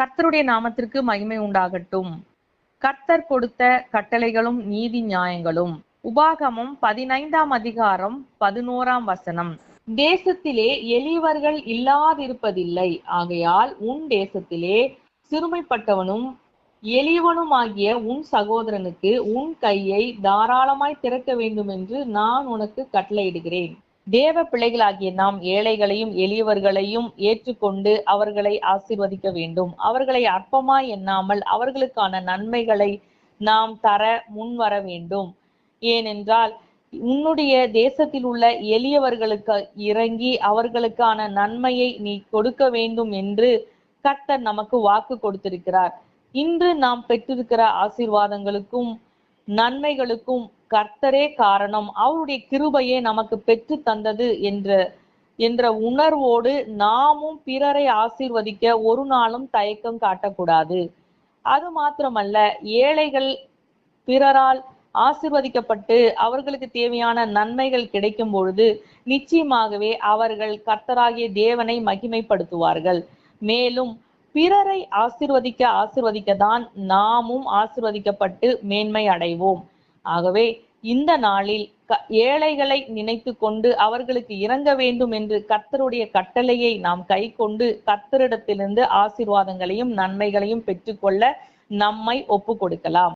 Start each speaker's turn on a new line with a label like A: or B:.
A: கர்த்தருடைய நாமத்திற்கு மகிமை உண்டாகட்டும். கர்த்தர் கொடுத்த கட்டளைகளும் நீதி நியாயங்களும். உபாகமம் 15ஆம் அதிகாரம் 11ஆம் வசனம். தேசத்திலே எளியவர்கள் இல்லாதிருப்பதில்லை. ஆகையால் உன் தேசத்திலே சிறுமைப்பட்டவனும் எளியவனுமாகிய உன் சகோதரனுக்கு உன் கையை தாராளமாய் திறக்க வேண்டும் என்று நான் உனக்கு கட்டளையிடுகிறேன். தேவ பிள்ளைகளாகிய நாம் ஏழைகளையும் எளியவர்களையும் ஏற்றுக்கொண்டு அவர்களை ஆசீர்வதிக்க வேண்டும். அவர்களை அற்பமாய் எண்ணாமல் அவர்களுக்கான நன்மைகளை நாம் தர முன்வர வேண்டும். ஏனென்றால் உன்னுடைய தேசத்தில் உள்ள எளியவர்களுக்கு இறங்கி அவர்களுக்கான நன்மையை நீ கொடுக்க வேண்டும் என்று கர்த்தர் நமக்கு வாக்கு கொடுத்திருக்கிறார். இன்று நாம் பெற்றிருக்கிற ஆசீர்வாதங்களுக்கும் நன்மைகளுக்கும் கர்த்தரே காரணம். அவருடைய கிருபையை நமக்கு பெற்று தந்தது என்ற உணர்வோடு நாமும் பிறரை ஆசீர்வதிக்க ஒரு நாளும் தயக்கம் காட்டக்கூடாது. அது மாத்திரமல்ல, ஏழைகள் பிறரால் ஆசீர்வதிக்கப்பட்டு அவர்களுக்கு தேவையான நன்மைகள் கிடைக்கும் பொழுது நிச்சயமாகவே அவர்கள் கர்த்தராகிய தேவனை மகிமைப்படுத்துவார்கள். மேலும் பிறரை ஆசீர்வதிக்கதான் நாமும் ஆசீர்வதிக்கப்பட்டு மேன்மை அடைவோம். ஆகவே இந்த நாளில் ஏழைகளை நினைத்து கொண்டு அவர்களுக்கு இறங்க வேண்டும் என்று கர்த்தருடைய கட்டளையை நாம் கை கொண்டு கர்த்தரிடத்திலிருந்து ஆசீர்வாதங்களையும் நன்மைகளையும் பெற்றுக்கொள்ள நம்மை ஒப்பு கொடுக்கலாம்.